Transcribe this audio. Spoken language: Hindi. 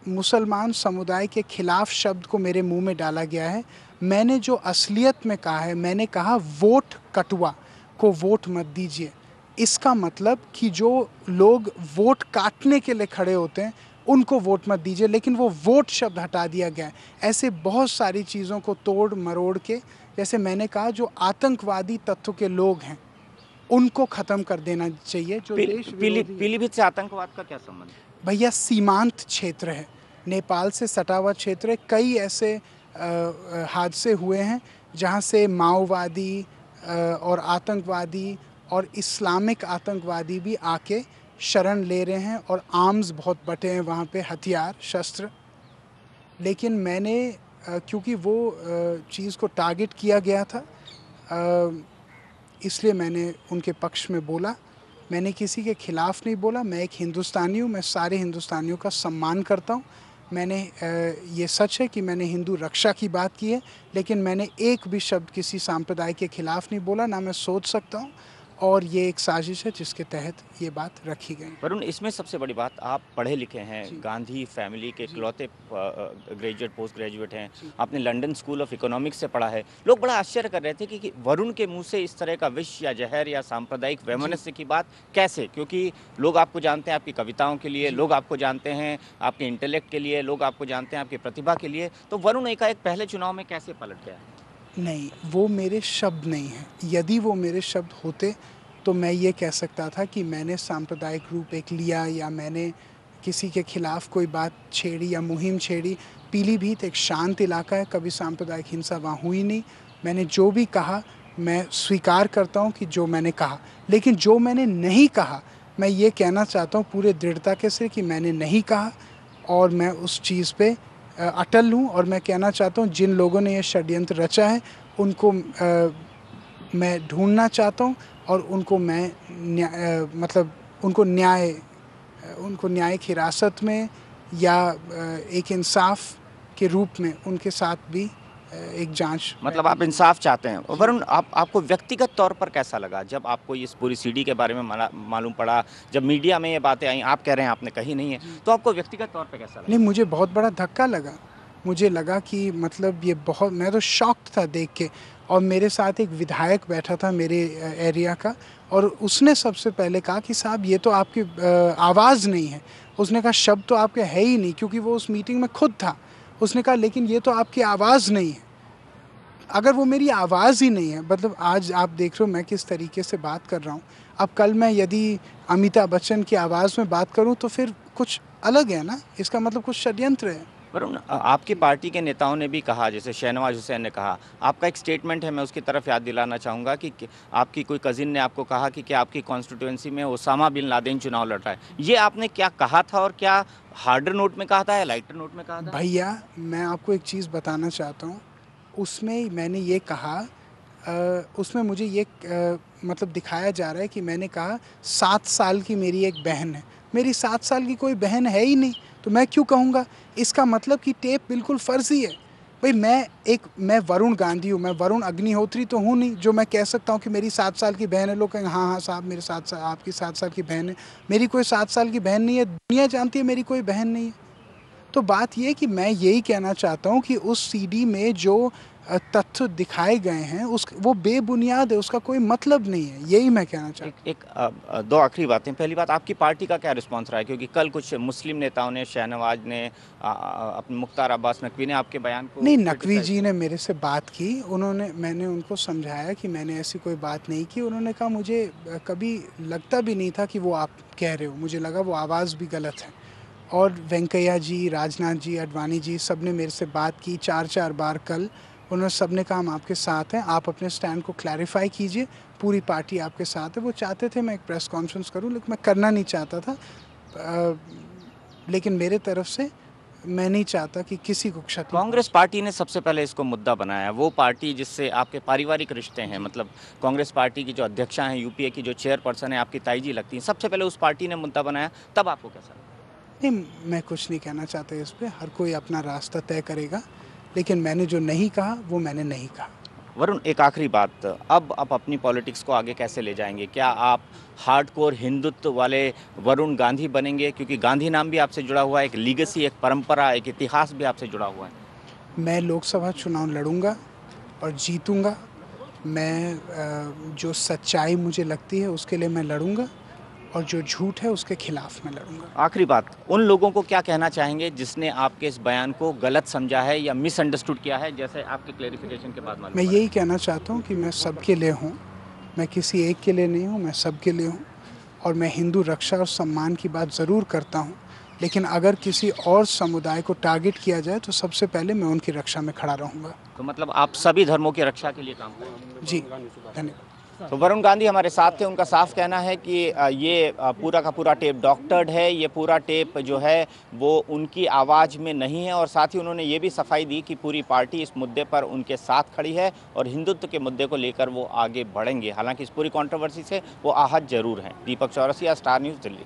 मुसलमान समुदाय के खिलाफ शब्द को मेरे मुंह में डाला गया है। मैंने जो असलियत में कहा है, मैंने कहा वोट कटुआ को वोट मत दीजिए। इसका मतलब कि जो लोग वोट काटने के लिए खड़े होते हैं उनको वोट मत दीजिए, लेकिन वो वोट शब्द हटा दिया गया है। ऐसे बहुत सारी चीज़ों को तोड़ मरोड़ के, जैसे मैंने कहा, जो आतंकवादी तत्व के लोग हैं उनको ख़त्म कर देना चाहिए, जो देश विरोधी। पीलीभीत से आतंकवाद का क्या संबंध? भैया, सीमांत क्षेत्र है, नेपाल से सटा हुआ क्षेत्र है। कई ऐसे हादसे हुए हैं जहां से माओवादी और आतंकवादी और इस्लामिक आतंकवादी भी आके शरण ले रहे हैं, और आर्म्स बहुत बटे हैं वहाँ पे, हथियार शस्त्र। लेकिन मैंने क्योंकि वो चीज़ को टारगेट किया गया था, इसलिए मैंने उनके पक्ष में बोला। मैंने किसी के खिलाफ नहीं बोला। मैं एक हिंदुस्तानी हूँ, मैं सारे हिंदुस्तानियों का सम्मान करता हूँ। मैंने ये सच है कि मैंने हिंदू रक्षा की बात की है, लेकिन मैंने एक भी शब्द किसी सांप्रदाय के खिलाफ नहीं बोला, ना मैं सोच सकता हूँ। और ये एक साजिश है जिसके तहत ये बात रखी गई। वरुण, इसमें सबसे बड़ी बात, आप पढ़े लिखे हैं, गांधी फैमिली के इकलौते ग्रेजुएट पोस्ट ग्रेजुएट हैं, आपने लंदन स्कूल ऑफ इकोनॉमिक्स से पढ़ा है। लोग बड़ा आश्चर्य कर रहे थे कि वरुण के मुंह से इस तरह का विष या जहर या सांप्रदायिक वैमनस्य की बात कैसे, क्योंकि लोग आपको जानते हैं आपकी कविताओं के लिए, लोग आपको जानते हैं आपके इंटेलेक्ट के लिए, लोग आपको जानते हैं आपकी प्रतिभा के लिए, तो वरुण एकाएक पहले चुनाव में कैसे पलट गया? नहीं, वो मेरे शब्द नहीं हैं। यदि वो मेरे शब्द होते तो मैं ये कह सकता था कि मैंने सांप्रदायिक रूप एक लिया, या मैंने किसी के खिलाफ कोई बात छेड़ी या मुहिम छेड़ी। पीलीभीत एक शांत इलाका है, कभी सांप्रदायिक हिंसा वहाँ हुई नहीं। मैंने जो भी कहा, मैं स्वीकार करता हूँ कि जो मैंने कहा, लेकिन जो मैंने नहीं कहा, मैं ये कहना चाहता हूँ पूरे दृढ़ता के से कि मैंने नहीं कहा, और मैं उस चीज़ पे अटल हूँ। और मैं कहना चाहता हूँ जिन लोगों ने ये षड्यंत्र रचा है उनको मैं ढूंढना चाहता हूँ, और उनको मैं उनको न्यायिक हिरासत में या एक इंसाफ के रूप में उनके साथ भी एक जांच। मतलब आप इंसाफ चाहते हैं। वरुण, आपको व्यक्तिगत तौर पर कैसा लगा जब आपको इस पूरी सीडी के बारे में मालूम पड़ा, जब मीडिया में ये बातें आई? आप कह रहे हैं आपने कही नहीं है, तो आपको व्यक्तिगत तौर पर कैसा लगा? नहीं, मुझे बहुत बड़ा धक्का लगा। मुझे लगा कि मतलब ये बहुत, मैं तो शॉक्ड था देख के। और मेरे साथ एक विधायक बैठा था मेरे एरिया का, और उसने सबसे पहले कहा कि साहब ये तो आपकी आवाज़ नहीं है। उसने कहा शब्द तो आपके है ही नहीं, क्योंकि वो उस मीटिंग में खुद था। उसने कहा लेकिन ये तो आपकी आवाज़ नहीं है। अगर वो मेरी आवाज़ ही नहीं है, मतलब आज आप देख रहे हो मैं किस तरीके से बात कर रहा हूँ, अब कल मैं यदि अमिताभ बच्चन की आवाज़ में बात करूँ तो फिर कुछ अलग है ना, इसका मतलब कुछ षड्यंत्र है। वरुण, आपकी पार्टी के नेताओं ने भी कहा, जैसे शहनवाज हुसैन ने कहा, आपका एक स्टेटमेंट है, मैं उसकी तरफ याद दिलाना चाहूँगा कि आपकी कोई कजिन ने आपको कहा कि क्या आपकी कॉन्स्टिट्यूएंसी में ओसामा बिन लादेन चुनाव लड़ रहा है। ये आपने क्या कहा था, और क्या हार्डर नोट में कहा था या लाइटर नोट में कहा था? भैया, मैं आपको एक चीज़ बताना चाहता हूँ। उसमें मैंने ये कहा, उसमें मुझे ये मतलब दिखाया जा रहा है कि मैंने कहा 7 साल की मेरी एक बहन है। मेरी 7 साल की कोई बहन है ही नहीं, तो मैं क्यों कहूँगा? इसका मतलब कि टेप बिल्कुल फ़र्ज़ी है। भाई, मैं वरुण गांधी हूँ, मैं वरुण अग्निहोत्री तो हूँ नहीं जो मैं कह सकता हूँ कि मेरी 7 साल की बहन है। लोग कहेंगे हाँ हाँ साहब, मेरे 7 साल, आपकी 7 साल की बहन है। मेरी कोई 7 साल की बहन नहीं है। दुनिया जानती है मेरी कोई बहन नहीं है। तो बात ये है कि मैं यही कहना चाहता हूँ कि उस सीडी में जो तथ्य दिखाए गए हैं वो बेबुनियाद है, उसका कोई मतलब नहीं है। यही मैं कहना चाहता हूँ। दो आखिरी बातें। पहली बात, आपकी पार्टी का क्या रिस्पांस रहा है? क्योंकि कल कुछ मुस्लिम नेताओं ने, शहनवाज ने, अपने मुख्तार अब्बास नकवी ने आपके बयान को नहीं, नकवी जी ने मेरे से बात की। मैंने उनको समझाया कि मैंने ऐसी कोई बात नहीं की। उन्होंने कहा मुझे कभी लगता भी नहीं था कि वो आप कह रहे हो, मुझे लगा वो आवाज़ भी गलत है। और वेंकैया जी, राजनाथ जी, अडवाणी जी, सब ने मेरे से बात की 4-4 बार कल। उन्होंने सब ने कहा हम आपके साथ हैं, आप अपने स्टैंड को क्लैरिफाई कीजिए, पूरी पार्टी आपके साथ है। वो चाहते थे मैं एक प्रेस कॉन्फ्रेंस करूं, लेकिन मैं करना नहीं चाहता था। लेकिन मेरे तरफ से मैं नहीं चाहता कि किसी को क्षति। कांग्रेस पार्टी ने सबसे पहले इसको मुद्दा बनाया, वो पार्टी जिससे आपके पारिवारिक रिश्ते हैं, मतलब कांग्रेस पार्टी की जो अध्यक्षा हैं, यूपीए की जो चेयरपर्सन है, आपकी ताई जी लगती हैं, सबसे पहले उस पार्टी ने मुद्दा बनाया, तब आपको कैसा लगा? नहीं, मैं कुछ नहीं कहना चाहता इस पर। हर कोई अपना रास्ता तय करेगा, लेकिन मैंने जो नहीं कहा वो मैंने नहीं कहा। वरुण, एक आखिरी बात, अब आप अपनी पॉलिटिक्स को आगे कैसे ले जाएंगे? क्या आप हार्डकोर हिंदुत्व वाले वरुण गांधी बनेंगे? क्योंकि गांधी नाम भी आपसे जुड़ा हुआ है, एक लीगेसी, एक परंपरा, एक इतिहास भी आपसे जुड़ा हुआ है। मैं लोकसभा चुनाव लड़ूंगा और जीतूंगा। मैं जो सच्चाई मुझे लगती है उसके लिए मैं लड़ूंगा, और जो झूठ है उसके खिलाफ मैं लड़ूंगा। आखिरी बात, उन लोगों को क्या कहना चाहेंगे जिसने आपके इस बयान को गलत समझा है या मिसअंडरस्टूड किया है, जैसे आपके क्लेरिफिकेशन के बाद मालूम मैं पड़ा? यही कहना चाहता हूँ कि मैं सबके लिए हूँ, मैं किसी एक के लिए नहीं हूँ, मैं सबके लिए हूँ। और मैं हिंदू रक्षा और सम्मान की बात ज़रूर करता हूँ, लेकिन अगर किसी और समुदाय को टारगेट किया जाए तो सबसे पहले मैं उनकी रक्षा में खड़ा रहूँगा। तो मतलब आप सभी धर्मों की रक्षा के लिए काम करेंगे? जी, धन्यवाद। तो वरुण गांधी हमारे साथ थे। उनका साफ कहना है कि ये पूरा का पूरा टेप डॉक्टर्ड है, ये पूरा टेप जो है वो उनकी आवाज़ में नहीं है, और साथ ही उन्होंने ये भी सफाई दी कि पूरी पार्टी इस मुद्दे पर उनके साथ खड़ी है और हिंदुत्व के मुद्दे को लेकर वो आगे बढ़ेंगे। हालांकि इस पूरी कंट्रोवर्सी से वो आहत जरूर हैं। दीपक चौरसिया, स्टार न्यूज़, दिल्ली।